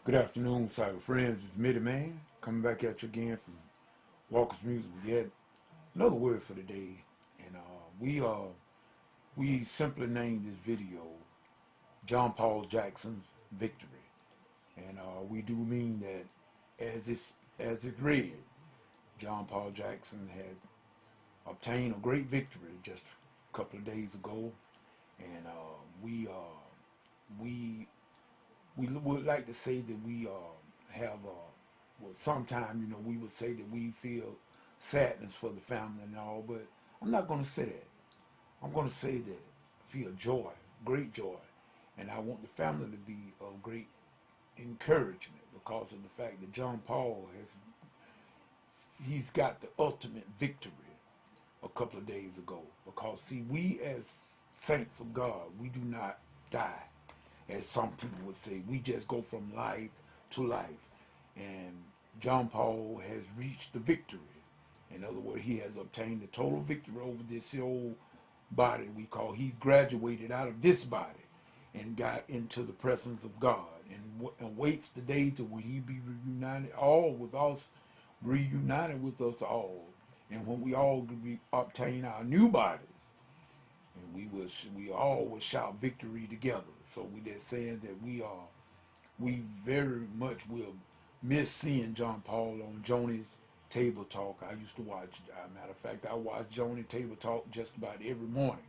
Good afternoon, cyber friends. It's Mitty Man coming back at you again from Walker's Music. We had another word for the day, and we simply named this video John Paul Jackson's Victory, and we do mean that as it read, John Paul Jackson had obtained a great victory just a couple of days ago, and we would like to say that we have, well, sometime, we would say that we feel sadness for the family and all, but I'm not going to say that. I'm going to say that I feel joy, great joy, and I want the family to be of great encouragement because of the fact that John Paul he's got the ultimate victory a couple of days ago. Because see, we as saints of God, we do not die, as some people would say. We just go from life to life. And John Paul has reached the victory. In other words, he has obtained the total victory over this old body he's graduated out of this body and got into the presence of God and waits the day to when he be reunited all with us, reunited with us all. And when we all obtain our new bodies, and we all will shout victory together. So we just saying that we very much will miss seeing John Paul on Joni's Table Talk. I used to watch, matter of fact, I watch Joni Table Talk just about every morning.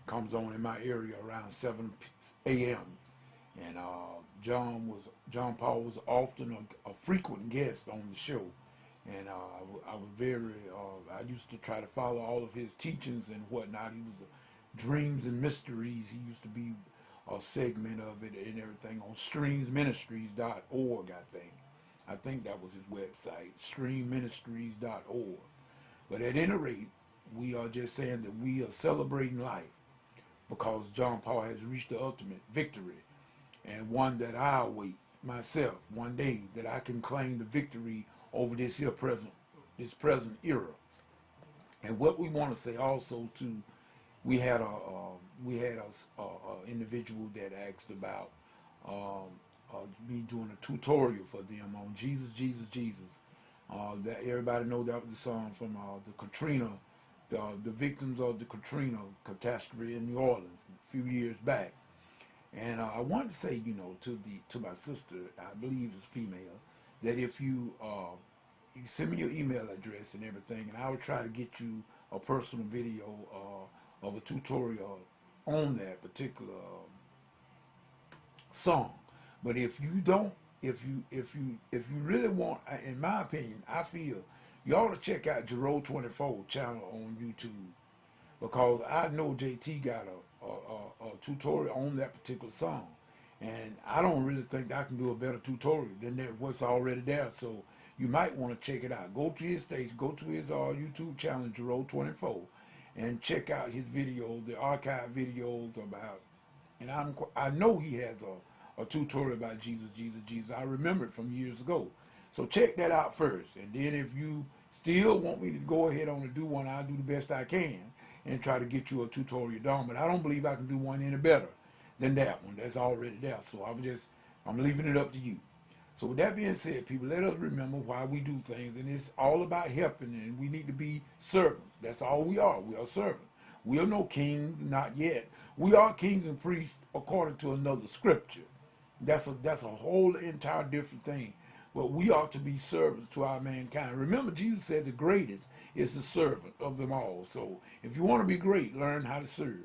Comes on in my area around 7 a.m. And John Paul was often a frequent guest on the show. And I was I used to try to follow all of his teachings and whatnot. He was Dreams and Mysteries. He used to be a segment of it and everything on streamsministries.org, I think that was his website, streamministries.org. But at any rate, we are just saying that we are celebrating life because John Paul has reached the ultimate victory, and one that I await myself one day, that I can claim the victory over this present era. And what we want to say also too, we had a individual that asked about me doing a tutorial for them on Jesus, Jesus, Jesus. That everybody know that was the song from the Katrina, the victims of the Katrina catastrophe in New Orleans a few years back. And I wanted to say, to my sister, I believe is female, that if you send me your email address and everything, and I will try to get you a personal video of a tutorial on that particular song. But if you don't, if you really want, in my opinion, I feel you ought to check out Jero24 channel on YouTube, because I know JT got a tutorial on that particular song, and I don't really think I can do a better tutorial than what's already there. So you might want to check it out. Go to his stage, go to his YouTube channel, Jero24, and check out his video, the archive videos about. And I know he has a tutorial about Jesus, Jesus, Jesus. I remember it from years ago. So check that out first. And then if you still want me to go ahead on and do one, I'll do the best I can and try to get you a tutorial done. But I don't believe I can do one any better than that one. That's already there. So I'm leaving it up to you. So with that being said, people, let us remember why we do things. And it's all about helping, and we need to be servants. That's all we are. We are servants. We are no kings, not yet. We are kings and priests according to another scripture. That's a whole entire different thing. But we ought to be servants to our mankind. Remember, Jesus said the greatest is the servant of them all. So if you want to be great, learn how to serve.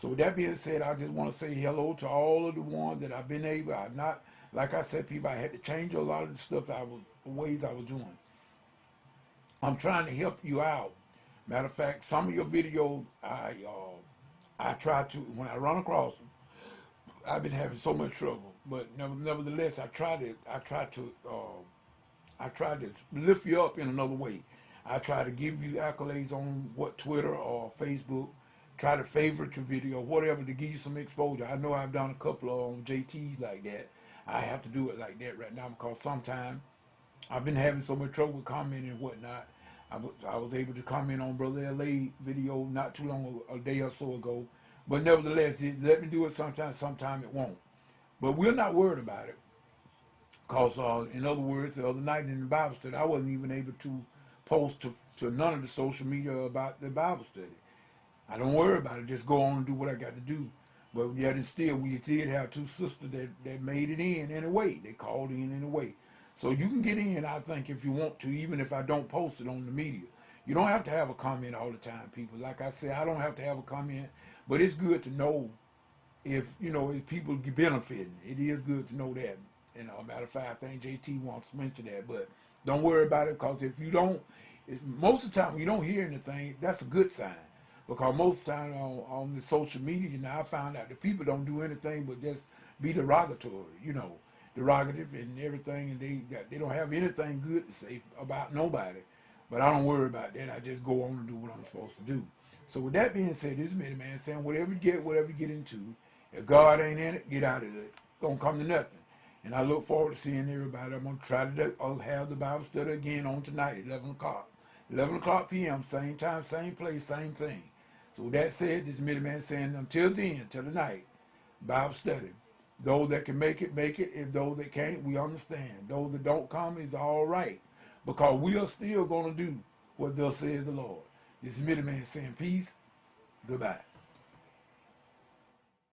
So with that being said, I just want to say hello to all of the ones that I've been able. I've not, like I said, people, I had to change a lot of the stuff the ways I was doing. I'm trying to help you out. Matter of fact, some of your videos, I try to, when I run across them, I've been having so much trouble. But nevertheless, I try to lift you up in another way. I try to give you accolades on Twitter or Facebook. Try to favorite your video, whatever, to give you some exposure. I know I've done a couple on JTs like that. I have to do it like that right now because sometimes I've been having so much trouble with commenting and whatnot. I was able to comment on Brother LA video not too long, a day or so ago. But nevertheless, let me do it sometime it won't. But we're not worried about it. Because, in other words, the other night in the Bible study, I wasn't even able to post to none of the social media about the Bible study. I don't worry about it. Just go on and do what I got to do. But yet and still, we did have two sisters that made it in anyway. They called in anyway. So you can get in, I think, if you want to, even if I don't post it on the media. You don't have to have a comment all the time, people. Like I said, I don't have to have a comment. But it's good to know if, if people get benefiting. It is good to know that. Matter of fact, I think JT wants to mention that. But don't worry about it, because if you don't, most of the time when you don't hear anything, that's a good sign. Because most of the time on the social media, I found out that people don't do anything but just be derogatory, derogative and everything, and they don't have anything good to say about nobody. But I don't worry about that. I just go on and do what I'm supposed to do. So with that being said, this is Minnie Man saying, whatever you get into, if God ain't in it, get out of it. Don't come to nothing. And I look forward to seeing everybody. I'm going to try to have the Bible study again on tonight, 11 o'clock. 11 o'clock p.m., same time, same place, same thing. So with that said, this is Minnie Man saying, until then, till tonight, Bible study. Those that can make it, make it. If those that can't, we understand. Those that don't come is all right. Because we are still going to do what thus says the Lord. This is Minnie Man saying peace. Goodbye.